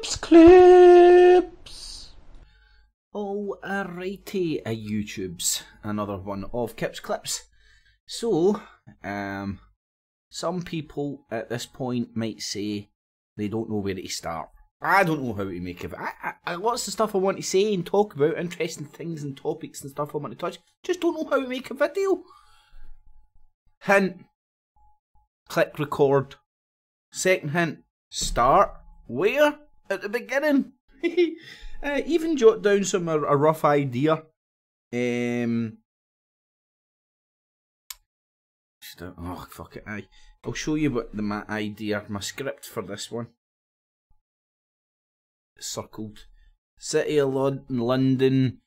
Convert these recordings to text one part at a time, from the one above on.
Clips. Alrighty, YouTubes, another one of Kip's Clips. So, some people at this point might say they don't know where to start. I don't know how to make of it. Lots of stuff I want to say and talk about, interesting things and topics and stuff I want to touch. Just don't know how to make a video. Hint, click record. Second hint, start where? At the beginning. Even jot down a rough idea. Oh, fuck it, aye. I'll show you what my idea, my script for this one. Circled. City of London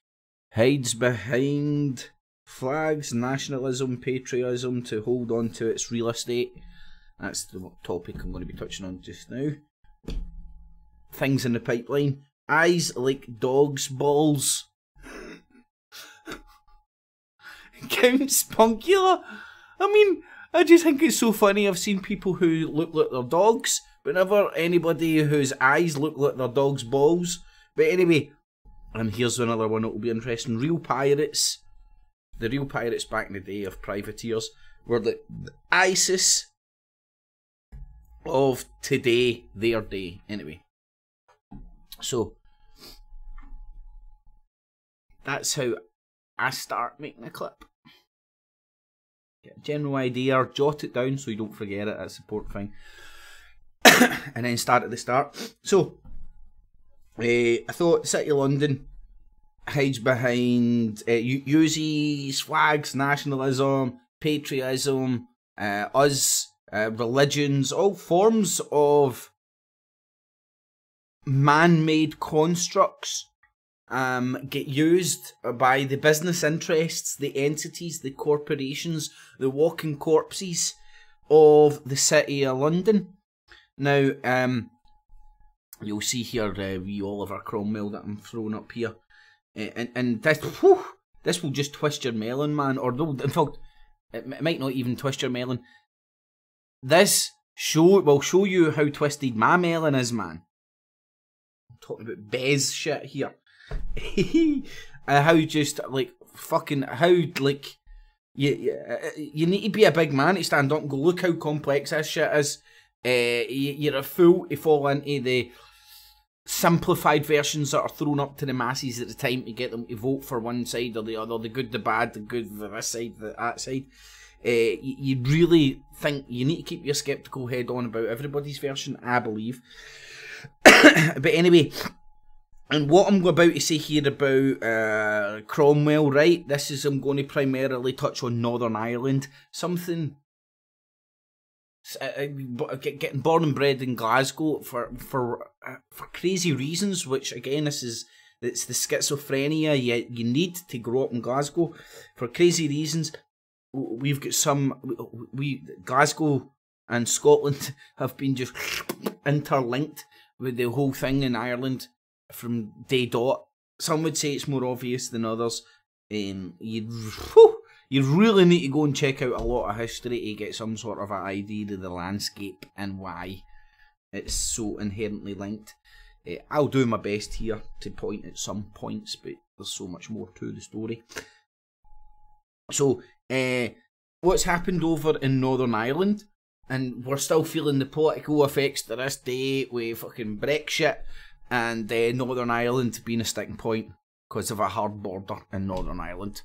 hides behind flags, nationalism, patriotism to hold on to its real estate. That's the topic I'm going to be touching on just now. Things in the pipeline. Eyes like dogs' balls. Count Spunkula. I mean, I just think it's so funny. I've seen people who look like their dogs, but never anybody whose eyes look like their dog's balls. But anyway, and here's another one that will be interesting. Real pirates. The real pirates back in the day of privateers were the ISIS of today, their day. Anyway. So, that's how I start making a clip. Get a general idea, jot it down so you don't forget it, that's the important thing. And then start at the start. So, I thought City of London hides behind, uses flags, nationalism, patriotism, us, religions, all forms of man-made constructs get used by the business interests, the entities, the corporations, the walking corpses of the City of London. Now, you'll see here wee Oliver Cromwell that I'm throwing up here, and this, whew, this will just twist your melon, man. Or no, in fact, it might not even twist your melon. This will show you how twisted my melon is, man. Talking about Bez shit here. How just like fucking how like you need to be a big man to stand up and go, look how complex this shit is. You're a fool to fall into the simplified versions that are thrown up to the masses at the time to get them to vote for one side or the other, the good, the bad, the good for this side, that side. You really think you need to keep your sceptical head on about everybody's version, I believe. But anyway, and what I'm about to say here about Cromwell, right? This is, I'm going to primarily touch on Northern Ireland. Something, getting born and bred in Glasgow for crazy reasons, which again, it's the schizophrenia you need to grow up in Glasgow for crazy reasons. We've got Glasgow and Scotland have been just interlinked with the whole thing in Ireland from day dot. Some would say it's more obvious than others. You really need to go and check out a lot of history to get some sort of an idea of the landscape and why it's so inherently linked. I'll do my best here to point at some points, but there's so much more to the story. So, what's happened over in Northern Ireland? And we're still feeling the political effects to this day with fucking Brexit and Northern Ireland being a sticking point because of a hard border in Northern Ireland.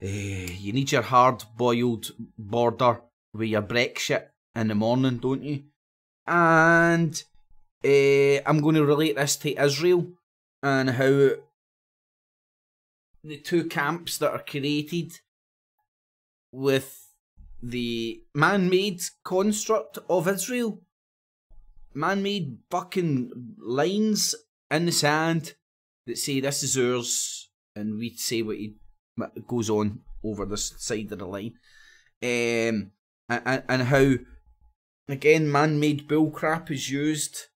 You need your hard-boiled border with your Brexit in the morning, don't you? And I'm going to relate this to Israel and how the two camps that are created with the man-made construct of Israel, man-made fucking lines in the sand that say this is ours, and we say what goes on over this side of the line, and how again man-made bullcrap is used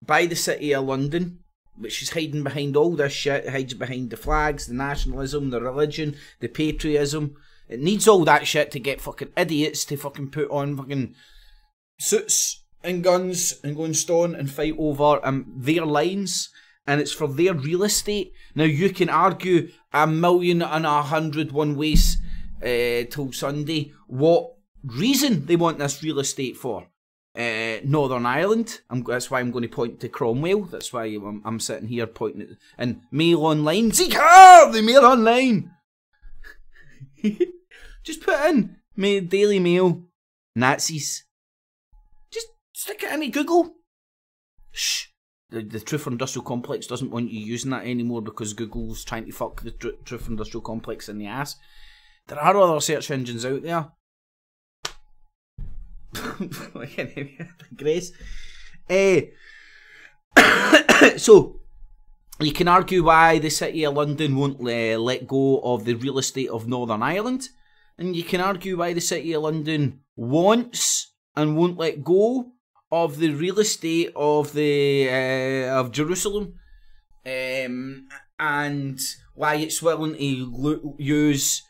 by the City of London, which is hiding behind all this shit. It hides behind the flags, the nationalism, the religion, the patriotism. It needs all that shit to get fucking idiots to fucking put on fucking suits and guns and go and stone and fight over their lines, and it's for their real estate. Now you can argue 1,101 ways till Sunday what reason they want this real estate for. Northern Ireland. That's why I'm going to point to Cromwell. That's why I'm sitting here pointing at and Mail Online. Zika! The Mail Online. Just put in Daily Mail Nazis. Just stick it into Google. Shh. The Truth Industrial Complex doesn't want you using that anymore because Google's trying to fuck the Truth Industrial Complex in the ass. There are other search engines out there. Grace. So you can argue why the City of London won't let go of the real estate of Northern Ireland, and you can argue why the City of London wants and won't let go of the real estate of of Jerusalem, and why it's willing to use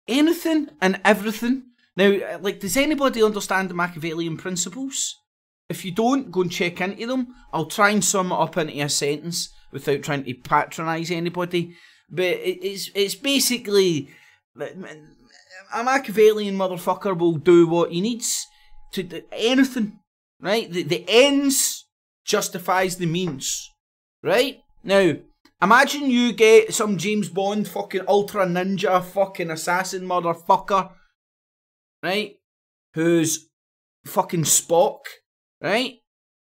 anything and everything. Now, like, does anybody understand the Machiavellian principles? If you don't, go and check into them. I'll try and sum it up into a sentence without trying to patronise anybody. But it's basically, a Machiavellian motherfucker will do what he needs to do anything, right? The ends justifies the means, right? Now, imagine you get some James Bond fucking ultra ninja fucking assassin motherfucker, right? Who's fucking Spock, right?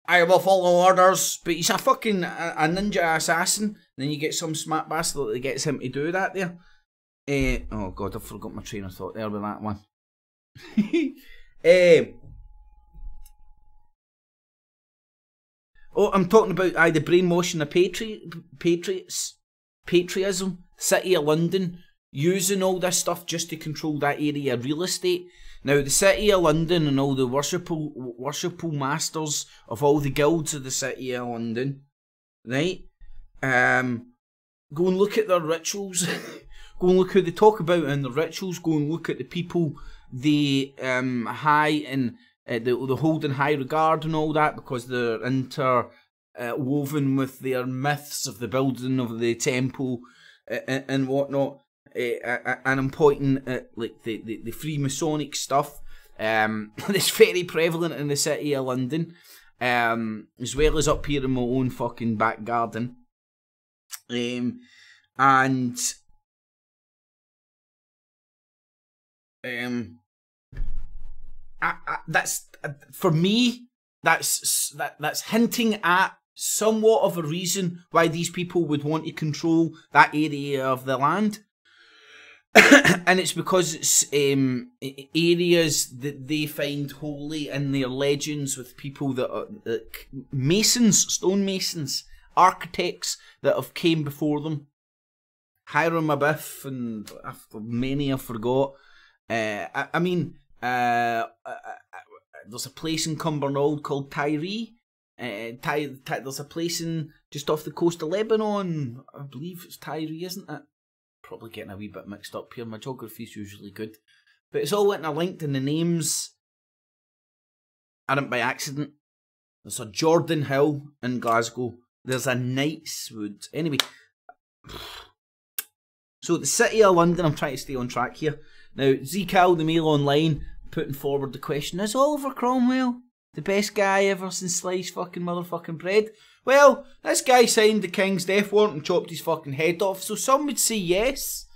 I will follow orders, but he's a fucking a ninja assassin. Then you get some smart bastard that gets him to do that there. Oh god, I forgot my train of thought there with that one. Oh, I'm talking about the brainwashing of patriots, patriotism, City of London, using all this stuff just to control that area of real estate. Now, the City of London and all the worshipful masters of all the guilds of the City of London, right? Go and look at their rituals. Go and look who they talk about in the rituals. Go and look at the people they they hold in high regard and all that, because they're interwoven with their myths of the building of the temple and whatnot. And I'm pointing at like the Freemasonic stuff that's very prevalent in the City of London, as well as up here in my own fucking back garden. That's for me. That's hinting at somewhat of a reason why these people would want to control that area of the land. And it's because it's areas that they find holy in their legends, with people that are masons, stonemasons, architects that have came before them. Hiram Abiff and many I forgot. I mean, there's a place in Cumbernauld called Tyree. There's a place just off the coast of Lebanon. I believe it's Tyree, isn't it? Probably getting a wee bit mixed up here. My geography's usually good, but it's all interlinked, and the names aren't by accident. There's a Jordan Hill in Glasgow. There's a Knightswood. Anyway, so the City of London. I'm trying to stay on track here. Now, Zcal, the Mail Online, putting forward the question: is Oliver Cromwell the best guy ever since sliced fucking motherfucking bread? Well, this guy signed the King's death warrant and chopped his fucking head off, so some would say yes.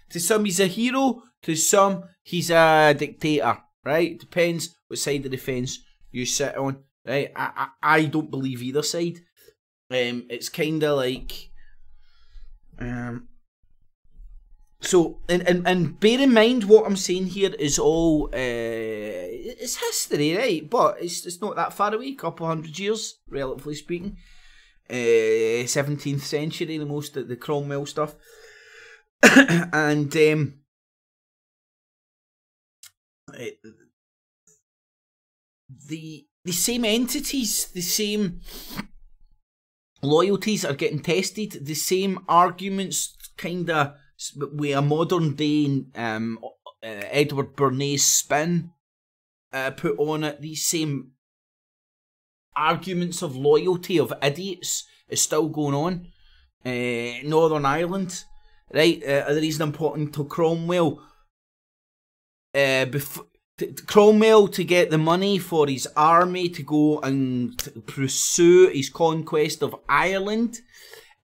To some he's a hero, to some he's a dictator, right? It depends what side of the fence you sit on, right? I don't believe either side. It's kind of like... So, and bear in mind what I'm saying here is all... it's history, right? But it's not that far away, a couple hundred years, relatively speaking. 17th century, the most of the Cromwell stuff. And the same entities, the same loyalties are getting tested, the same arguments kind of with a modern day Edward Bernays spin put on it. These same arguments of loyalty of idiots is still going on. Northern Ireland, right? The reason I'm pointing to Cromwell, Cromwell to get the money for his army to go and pursue his conquest of Ireland.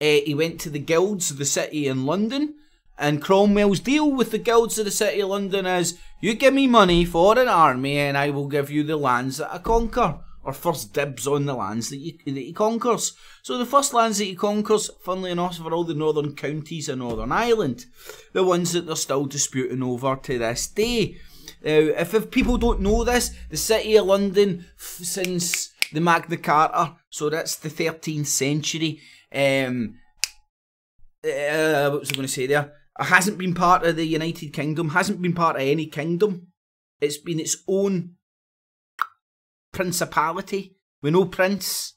He went to the guilds of the city in London, and Cromwell's deal with the guilds of the city of London is, you give me money for an army and I will give you the lands that I conquer, or first dibs on the lands that he conquers. So the first lands that he conquers, funnily enough, are all the northern counties of Northern Ireland, the ones that they're still disputing over to this day. If people don't know this, the city of London, since the Magna Carta, so that's the 13th century, what was I going to say there? It hasn't been part of the United Kingdom, hasn't been part of any kingdom. It's been its own principality with no prince.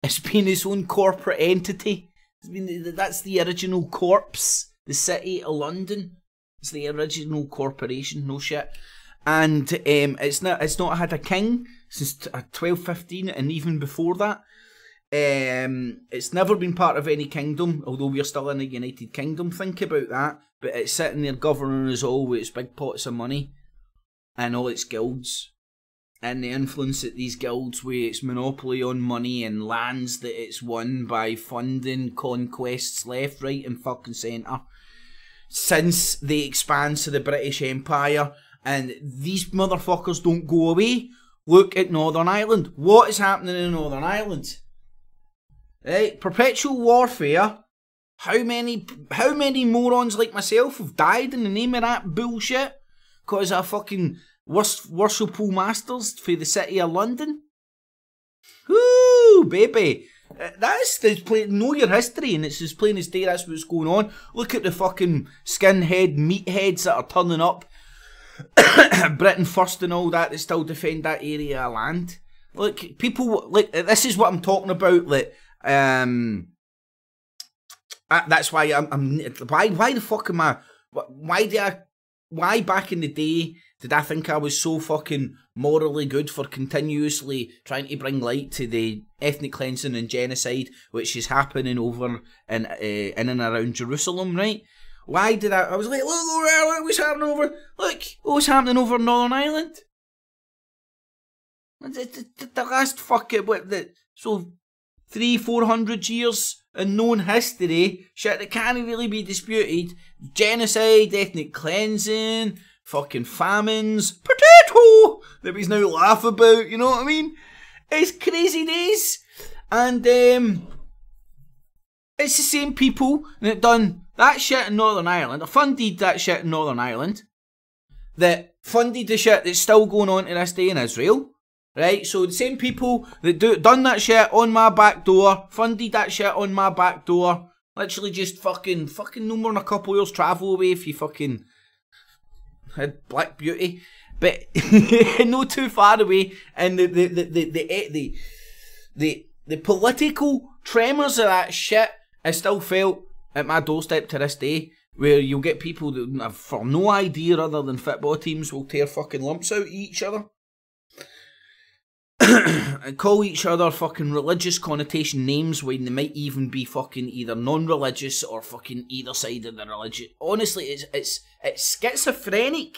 It's been its own corporate entity. That's the original corpse, the city of London. It's the original corporation, no shit. And it's not had a king since 1215, and even before that. It's never been part of any kingdom, although we're still in the United Kingdom. Think about that. But it's sitting there governing us all with its big pots of money and all its guilds, and the influence that these guilds with its monopoly on money and lands that it's won by funding conquests left, right and fucking centre since the expanse of the British Empire. And these motherfuckers don't go away. Look at Northern Ireland. What is happening in Northern Ireland? Right, perpetual warfare. How many morons like myself have died in the name of that bullshit? Because of fucking worshipful masters for the city of London? Woo, baby. That's know your history, and it's as plain as day. That's what's going on. Look at the fucking skinhead meatheads that are turning up. Britain first and all that still defend that area of land. Look, people, like, this is what I'm talking about. Like, that's why why the fuck am I? Why back in the day did I think I was so fucking morally good for continuously trying to bring light to the ethnic cleansing and genocide which is happening over in and around Jerusalem, right? Why did I was like, look what's happening over, look what's happening over Northern Ireland. The last fucking, so 300-400 years in known history, shit that can't really be disputed. Genocide, ethnic cleansing, fucking famines, potato that we now laugh about, you know what I mean? It's crazy days. And it's the same people that done that shit in Northern Ireland, or funded that shit in Northern Ireland, that funded the shit that's still going on to this day in Israel. Right, so the same people that done that shit on my back door, funded that shit on my back door, literally just fucking no more than a couple of years travel away if you fucking had Black Beauty, but no too far away, and the political tremors of that shit is still felt at my doorstep to this day, where you'll get people that have for no idea other than football teams will tear fucking lumps out of each other. And call each other fucking religious connotation names when they might even be fucking either non-religious or fucking either side of the religion. Honestly, it's schizophrenic.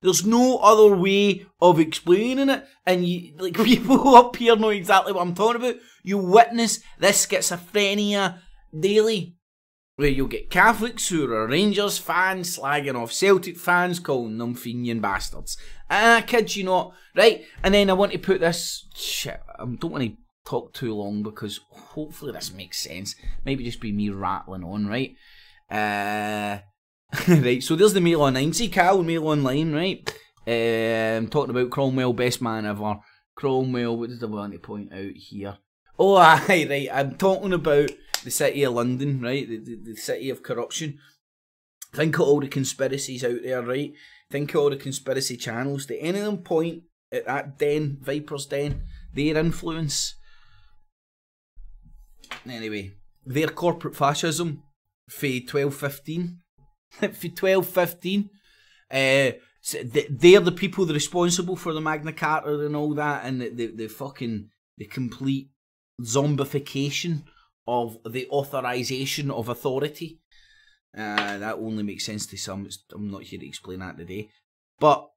There's no other way of explaining it, and you, like, people up here know exactly what I'm talking about. You witness this schizophrenia daily, where you'll get Catholics who are Rangers fans slagging off Celtic fans, calling them Fenian bastards. And I kid you not, right? And then I want to put this shit. I don't want to talk too long because hopefully this makes sense. Maybe just be me rattling on, right? Right. So there's the Mail Online. See Cal, Mail Online, right? I'm talking about Cromwell, best man ever. Cromwell. What did I want to point out here? Oh, aye, right. I'm talking about the city of London, right? The city of corruption. Think of all the conspiracies out there, right? Think of all the conspiracy channels. Did any of them point at that den, Viper's Den, their influence? Anyway, their corporate fascism for 1215. For 1215. They're the people that are responsible for the Magna Carta and all that, and the fucking the complete zombification of the authorization of authority. That only makes sense to some. I'm not here to explain that today. But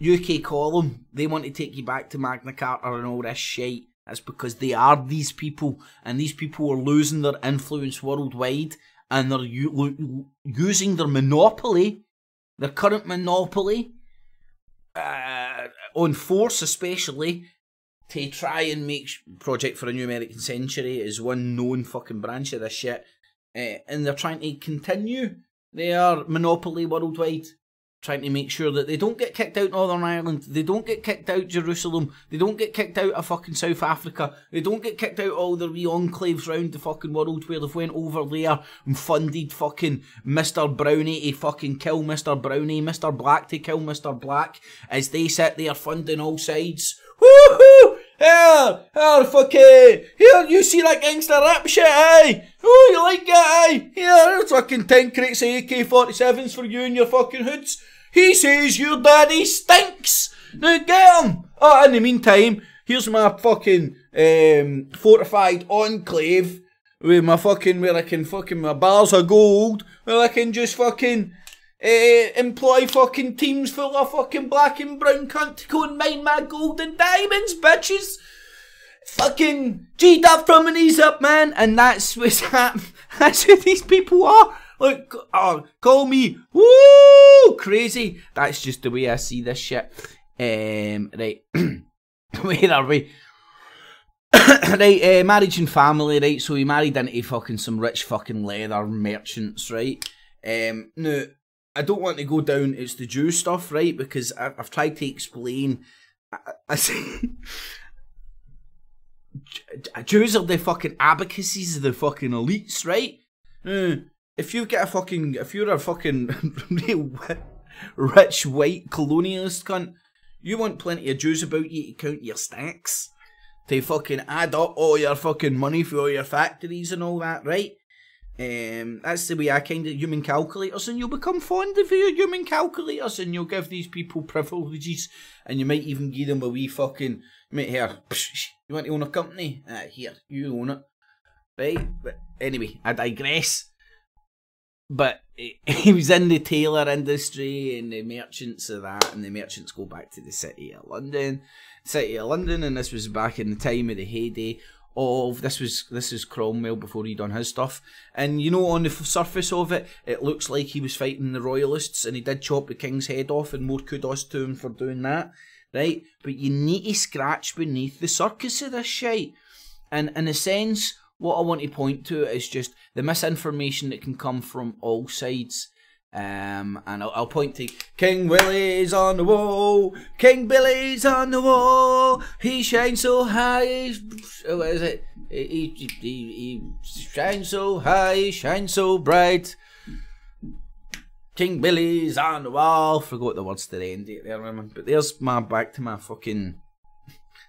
UK column, they want to take you back to Magna Carta and all this shit. That's because they are these people, and these people are losing their influence worldwide, and they're using their monopoly, their current monopoly, on force especially, to try and make Project for a New American Century is one known fucking branch of this shit. And they're trying to continue their monopoly worldwide, trying to make sure that they don't get kicked out Northern Ireland, they don't get kicked out Jerusalem, they don't get kicked out of fucking South Africa, they don't get kicked out all the wee enclaves round the fucking world where they've went over there and funded fucking Mr. Brownie to fucking kill Mr. Brownie, Mr. Black to kill Mr. Black, as they sit there funding all sides. Woohoo! Here, fucking, here, you see that gangster rap shit, eh? Oh, you like that, eh? Here, there's fucking 10 crates of AK-47s for you and your fucking hoods. He says your daddy stinks. Now get him. Oh, in the meantime, here's my fucking fortified enclave with my fucking, where I can fucking, my bars of gold, where I can just fucking employ fucking teams full of fucking black and brown cunt to go and mine my gold and diamonds, bitches. Fucking G-Dub from my knees up, man. And that's what's happening. That's who these people are. Like, oh, call me, woo, crazy. That's just the way I see this shit. Right. Where are we? Right, marriage and family, right? So he married into fucking some rich fucking leather merchants, right? Now, I don't want to go down, it's the Jew stuff, right? Because I've tried to explain. Jews are the fucking abacuses of the fucking elites, right? If you're a fucking real rich white colonialist cunt, you want plenty of Jews about you to count your stacks, to fucking add up all your fucking money for all your factories and all that, right? That's the way I kind of human calculators, and you'll become fond of your human calculators, and you'll give these people privileges, and you might even give them a wee fucking, mate, here, you want to own a company? Here, you own it, right? But anyway, I digress. But he was in the tailor industry and the merchants of that, and the merchants go back to the City of London, and this was back in the time of the heyday of, this is Cromwell before he done his stuff, and you know, on the surface of it, it looks like he was fighting the royalists, and he did chop the king's head off, and more kudos to him for doing that, right? But you need to scratch beneath the circus of this shite, and in a sense, what I want to point to is just the misinformation that can come from all sides. And I'll point to King Willie's on the wall, King Billy's on the wall, he shines so high, what is it? He shines so high, he shines so bright. King Billy's on the wall. Forgot the words to the end there, man. But there's my back to my fucking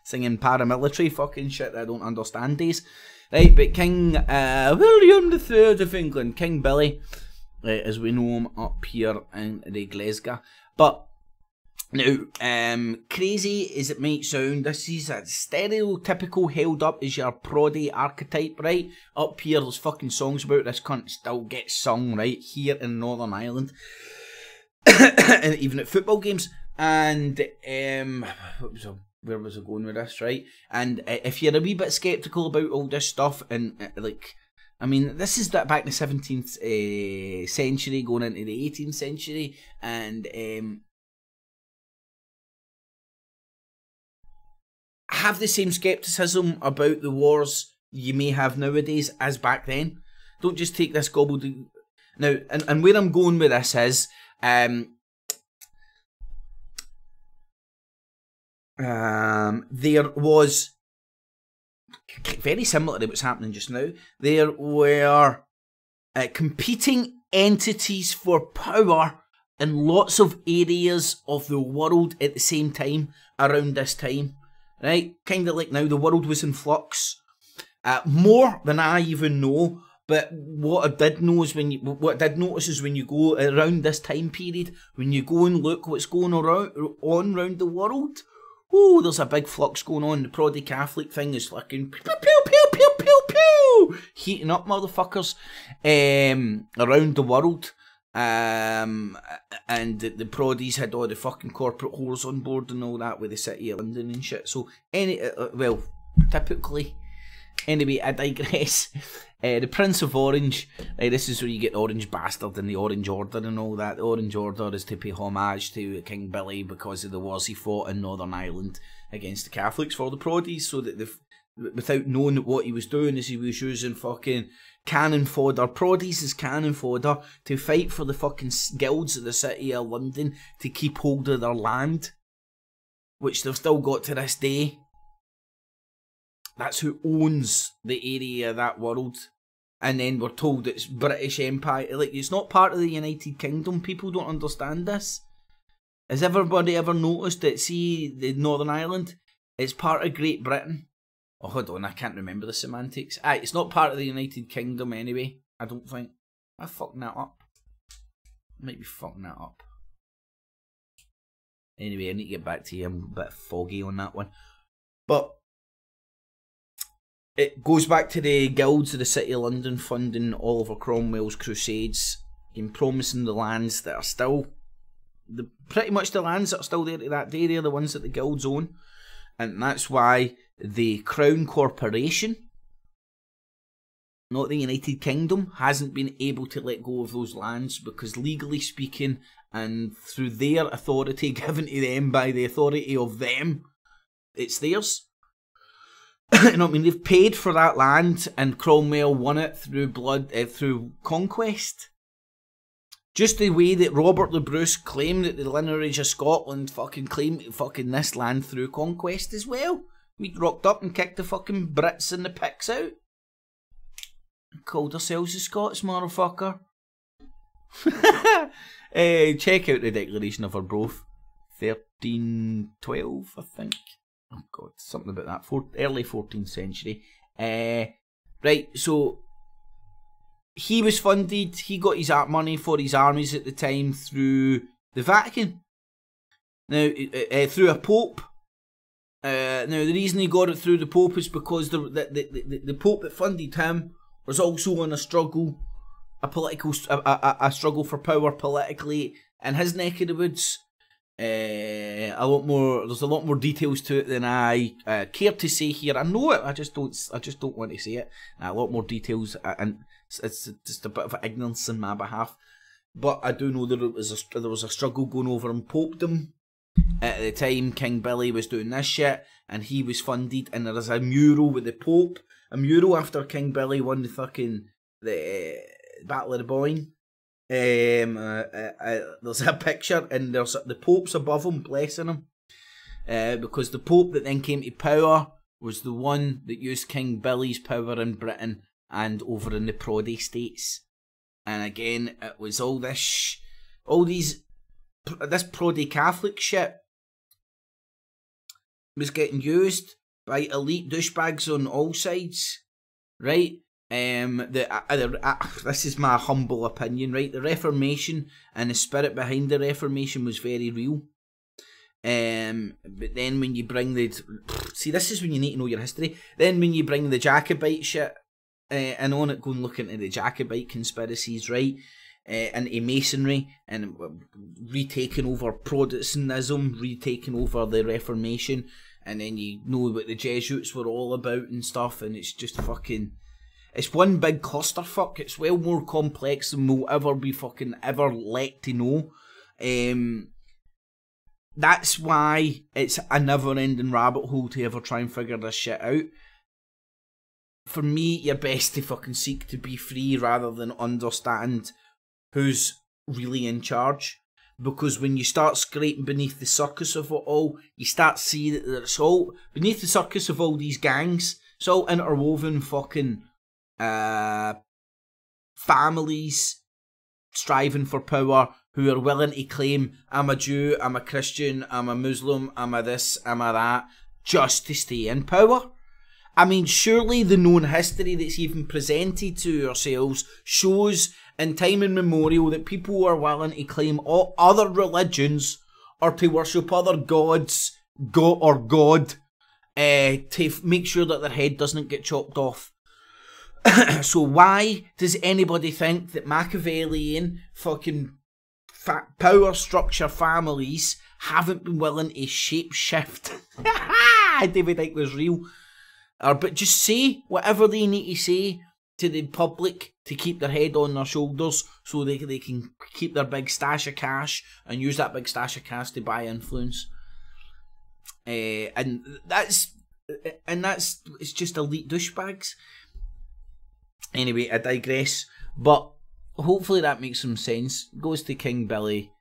singing paramilitary fucking shit that I don't understand days. Right, but King William III of England, King Billy, as we know him up here in the Glasgow. But now, crazy as it might sound, this is a stereotypical held up as your proddy archetype, right? Up here, there's fucking songs about this cunt still gets sung, right? Here in Northern Ireland. And even at football games. And, where was I going with this, right? And if you're a wee bit sceptical about all this stuff, and like, I mean, this is back in the 17th century, going into the 18th century, and have the same scepticism about the wars you may have nowadays as back then. Don't just take this gobbledygook. Now, and where I'm going with this is, there was, very similar to what's happening just now, there were competing entities for power in lots of areas of the world at the same time around this time, right? Kind of like now the world was in flux, more than I even know. But what I did know is what I did notice is when you go around this time period, when you go and look what's going on around the world, ooh, there's a big flux going on. The Proddy Catholic thing is fucking pew, pew, pew, pew, pew, pew, heating up, motherfuckers, around the world. And the Proddies had all the fucking corporate whores on board and all that with the City of London and shit. So, well, typically. Anyway, I digress. The Prince of Orange, this is where you get the Orange Bastard and the Orange Order and all that. The Orange Order is to pay homage to King Billy because of the wars he fought in Northern Ireland against the Catholics for the Proddies, so that without knowing what he was doing, is he was using fucking cannon fodder, Proddies as cannon fodder, to fight for the fucking guilds of the City of London to keep hold of their land, which they've still got to this day. That's who owns the area of that world. And then we're told it's British Empire. Like, it's not part of the United Kingdom. People don't understand this. Has everybody ever noticed that, see, the Northern Ireland, it's part of Great Britain? Oh, hold on, I can't remember the semantics. Aye, it's not part of the United Kingdom anyway, I don't think. Am I fucking that up? I might be fucking that up. Anyway, I need to get back to you. I'm a bit foggy on that one. But it goes back to the guilds of the City of London funding Oliver Cromwell's crusades and promising the lands that are still, pretty much the lands that are still there to that day, they're the ones that the guilds own. And that's why the Crown Corporation, not the United Kingdom, hasn't been able to let go of those lands, because legally speaking, and through their authority given to them by the authority of them, it's theirs. You know what I mean? They've paid for that land, and Cromwell won it through blood, through conquest. Just the way that Robert the Bruce claimed that the lineage of Scotland fucking claimed fucking this land through conquest as well. We rocked up and kicked the fucking Brits and the Picts out. Called ourselves the Scots, motherfucker. Check out the Declaration of Arbroath. 1312, I think. Oh god, something about that. Early 14th century. Right, so he was funded, he got his money for his armies at the time through the Vatican. Now, through a pope. Now, the reason he got it through the pope is because the pope that funded him was also in a struggle, a struggle for power politically in his neck of the woods. There's a lot more details to it than I care to say here. I know it, I just don't want to say it. A lot more details, and it's just a bit of ignorance on my behalf. But I do know that there was a struggle going over in popedom at the time. King Billy was doing this shit, and he was funded. And there is a mural with the Pope, a mural after King Billy won the Battle of the Boyne. There's a picture, and there's the Pope's above him, blessing him, because the Pope that then came to power was the one that used King Billy's power in Britain and over in the Proddy states. And again, it was this Proddy Catholic shit was getting used by elite douchebags on all sides, right? This is my humble opinion, right? The Reformation and the spirit behind the Reformation was very real. But then when you bring see, this is when you need to know your history. Then when you bring the Jacobite shit, and on it, go and look into the Jacobite conspiracies, right? Into Masonry, and retaking over Protestantism, retaking over the Reformation, and then you know what the Jesuits were all about and stuff, and it's just fucking... It's one big clusterfuck. It's well more complex than we'll ever be fucking ever let to know. That's why it's a never-ending rabbit hole to ever try and figure this shit out. For me, you're best to fucking seek to be free rather than understand who's really in charge. Because when you start scraping beneath the surface of it all, you start seeing that it's all beneath the surface of all these gangs. It's all interwoven fucking families striving for power who are willing to claim, I'm a Jew, I'm a Christian, I'm a Muslim, I'm a this, I'm a that, just to stay in power. I mean, surely the known history that's even presented to ourselves shows in time immemorial that people are willing to claim all other religions or to worship other gods God to make sure that their head doesn't get chopped off. So why does anybody think that Machiavellian fucking power structure families haven't been willing to shape shift? David Icke was real. But just say whatever they need to say to the public to keep their head on their shoulders so they can keep their big stash of cash and use that big stash of cash to buy influence. And that's it's just elite douchebags. Anyway, I digress. But hopefully that makes some sense. Goes to King Billy.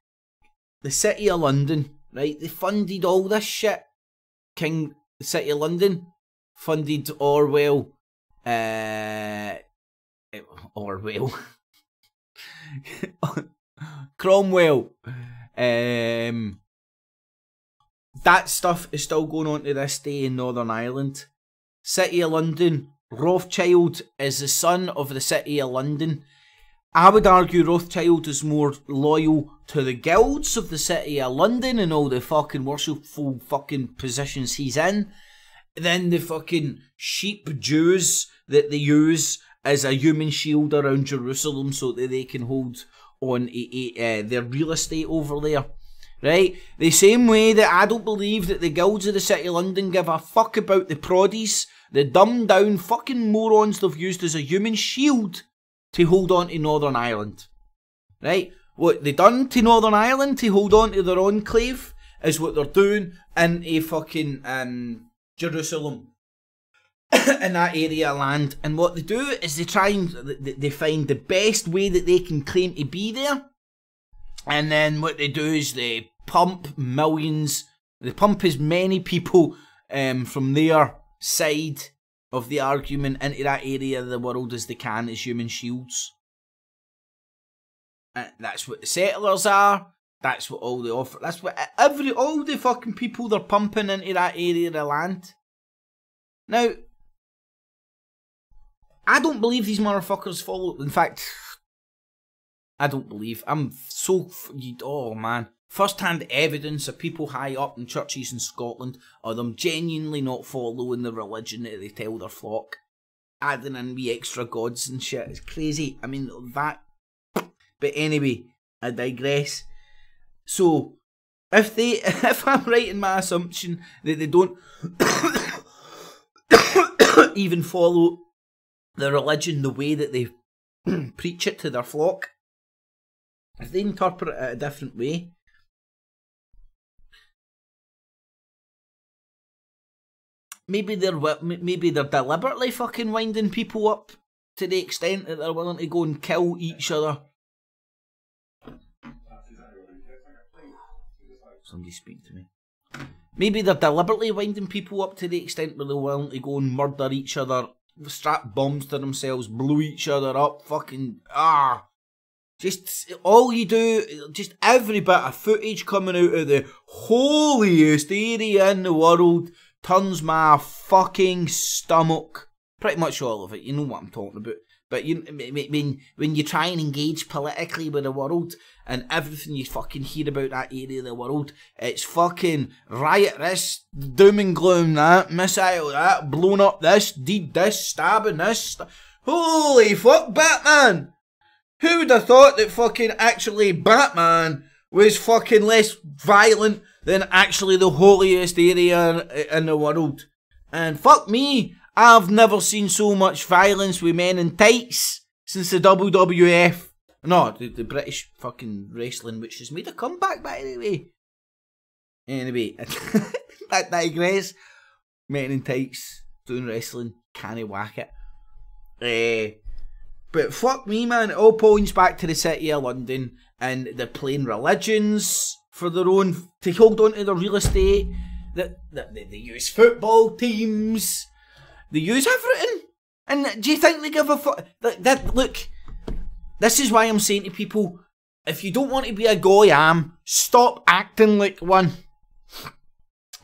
The City of London, right? They funded all this shit. The City of London funded Orwell. Cromwell. That stuff is still going on to this day in Northern Ireland. City of London. Rothschild is the son of the City of London. I would argue Rothschild is more loyal to the guilds of the City of London and all the fucking worshipful fucking positions he's in than the fucking sheep Jews that they use as a human shield around Jerusalem so that they can hold on their real estate over there. Right? The same way that I don't believe that the guilds of the City of London give a fuck about the proddies, the dumbed down fucking morons they've used as a human shield to hold on to Northern Ireland. Right? What they done to Northern Ireland to hold on to their enclave is what they're doing in a fucking Jerusalem. In that area of land. And what they do is they try and they find the best way that they can claim to be there. And then what they do is they pump millions, they pump as many people from their side of the argument into that area of the world as they can as human shields. And that's what the settlers are. That's what all they offer. That's what all the fucking people they're pumping into that area of land. Now, I don't believe these motherfuckers follow. In fact, I don't believe. I'm so. Oh man. First-hand evidence of people high up in churches in Scotland of them genuinely not following the religion that they tell their flock. Adding in wee extra gods and shit. It's crazy. I mean, that. But anyway, I digress. So, if I'm right in my assumption that they don't even follow the religion the way that they preach it to their flock, if they interpret it a different way, maybe they're deliberately fucking winding people up to the extent that they're willing to go and kill each other. Somebody speak to me. Maybe they're deliberately winding people up to the extent where they're willing to go and murder each other, strap bombs to themselves, blow each other up, fucking just all you do, just every bit of footage coming out of the holiest area in the world turns my fucking stomach. Pretty much all of it, you know what I'm talking about. But when you try and engage politically with the world and everything you fucking hear about that area of the world, it's fucking riot this, doom and gloom that, missile that, blown up this, did this, stabbing this. Holy fuck, Batman! Who would have thought that fucking actually Batman was fucking less violent than actually the holiest area in the world? And fuck me, I've never seen so much violence with men in tights since the WWF. No, the British fucking wrestling, which has made a comeback, by the way. Anyway, I digress. Men in tights, doing wrestling, can't whack it. But fuck me, man, it all points back to the City of London, and they're playing religions for their own, to hold on to their real estate. They use football teams. They use everything. And do you think they give a fuck? Look, this is why I'm saying to people, if you don't want to be a goyam, stop acting like one.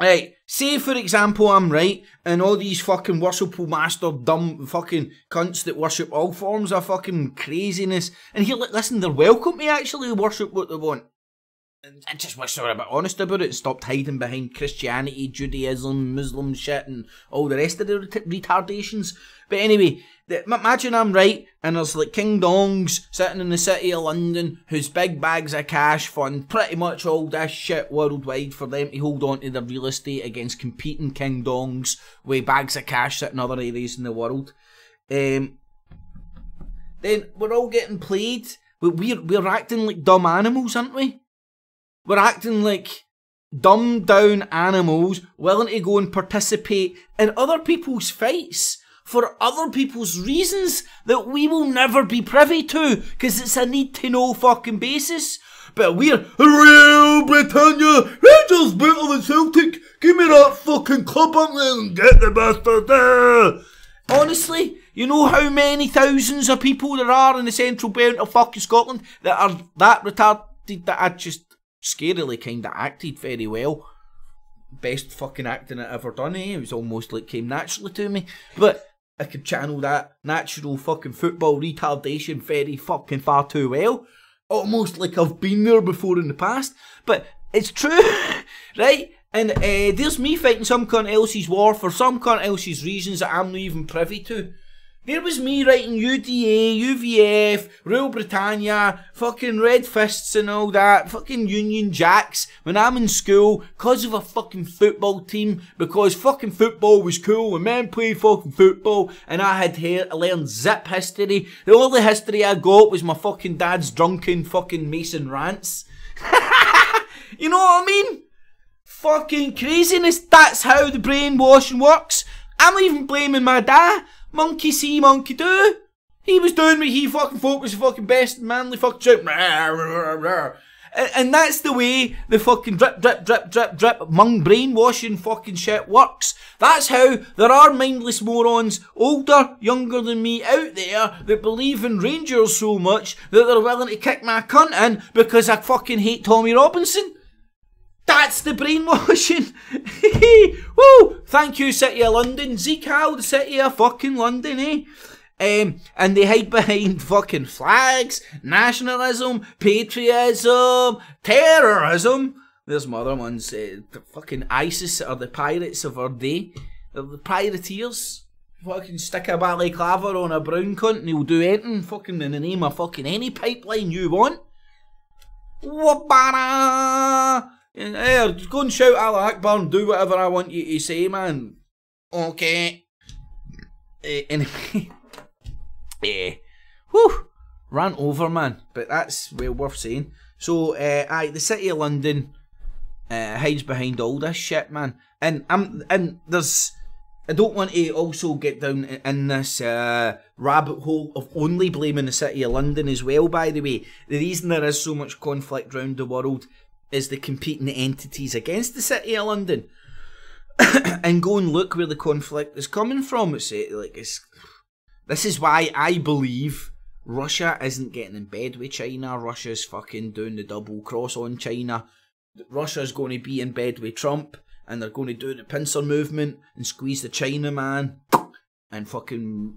Right, say for example I'm right, and all these fucking worshipful master dumb fucking cunts that worship all forms of fucking craziness, and here, listen, they're welcome to actually worship what they want. I just wish they were a bit honest about it and stopped hiding behind Christianity, Judaism, Muslim shit and all the rest of the retardations. But anyway, imagine I'm right and there's like King Dongs sitting in the city of London whose big bags of cash fund pretty much all this shit worldwide for them to hold on to their real estate against competing King Dongs with bags of cash sitting in other areas in the world. Then we're all getting played. We're acting like dumb animals, aren't we? We're acting like dumbed down animals willing to go and participate in other people's fights for other people's reasons that we will never be privy to because it's a need to know fucking basis. But we're Real Britannia, Rangers better than Celtic, give me that fucking club up there and get the bastard there. Honestly, you know how many thousands of people there are in the central belt of fucking Scotland that are that retarded that I just scarily kind of acted very well. Best fucking acting I ever done, eh? It was almost like came naturally to me. But I could channel that natural fucking football retardation very fucking far too well. Almost like I've been there before in the past. But it's true, right? And there's me fighting some cunt else's war for some cunt else's reasons that I'm not even privy to. There was me writing UDA, UVF, Real Britannia, fucking Red Fists and all that, fucking Union Jacks when I'm in school because of a fucking football team, because fucking football was cool and men played fucking football and I had learned zip history. The only history I got was my fucking dad's drunken fucking Mason rants. You know what I mean? Fucking craziness, that's how the brainwashing works. I'm not even blaming my dad. Monkey see, monkey do. He was doing what he fucking thought was the fucking best manly fucking shit. And that's the way the fucking drip, brainwashing fucking shit works. That's how there are mindless morons, older, younger than me, out there that believe in Rangers so much that they're willing to kick my cunt in because I fucking hate Tommy Robinson. That's the brainwashing. Woo! Thank you, City of London. Zeke Howe, the City of fucking London, eh? And they hide behind fucking flags, nationalism, patriotism, terrorism. There's some other ones. Fucking ISIS are the pirates of our day. They're the pirateers. Fucking stick a balaclava on a brown cunt and he'll do anything fucking in the name of fucking any pipeline you want. Wabara! Hey, just go and shout Allah Akbar and do whatever I want you to say, man. Okay. Anyway. Whew. Ran over, man. But that's well worth saying. So, the City of London hides behind all this shit, man. And there's... I don't want to also get down in this rabbit hole of only blaming the City of London as well, by the way. The reason there is so much conflict around the world is the competing entities against the City of London. And go and look where the conflict is coming from. This is why I believe Russia isn't getting in bed with China. Russia's fucking doing the double cross on China. Russia's going to be in bed with Trump. And they're going to do the pincer movement and squeeze the Chinaman. And fucking,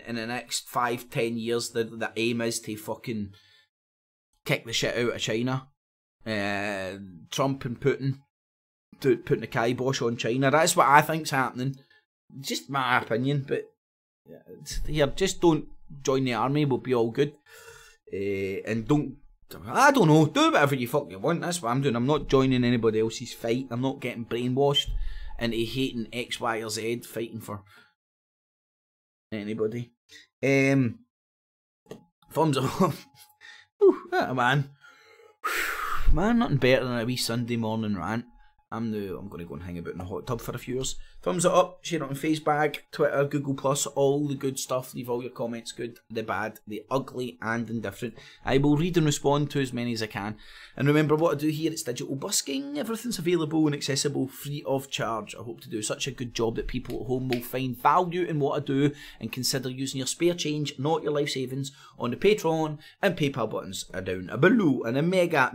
in the next 5-10 years, the aim is to fucking kick the shit out of China. Trump and Putin putting the kibosh on China. That's what I think's happening. Just my opinion, but here, just don't join the army. We'll be all good. And I don't know. Do whatever you fucking want. That's what I'm doing. I'm not joining anybody else's fight. I'm not getting brainwashed into hating X, Y, or Z. Fighting for anybody. Thumbs up. Whew, man. Man, nothing better than a wee Sunday morning rant. I'm going to go and hang about in the hot tub for a few years. Thumbs it up, share it on Facebook, Twitter, Google+, all the good stuff. Leave all your comments, good, the bad, the ugly and indifferent. I will read and respond to as many as I can. And remember what I do here, it's digital busking. Everything's available and accessible, free of charge. I hope to do such a good job that people at home will find value in what I do and consider using your spare change, not your life savings, on the Patreon and PayPal buttons are down below. And a mega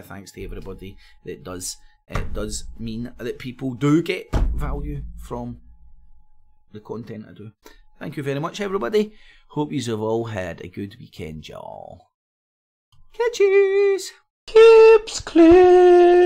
thanks to everybody that does. It does mean that people do get value from the content I do. Thank you very much, everybody. Hope you have all had a good weekend, y'all. Catches! Keeps clear.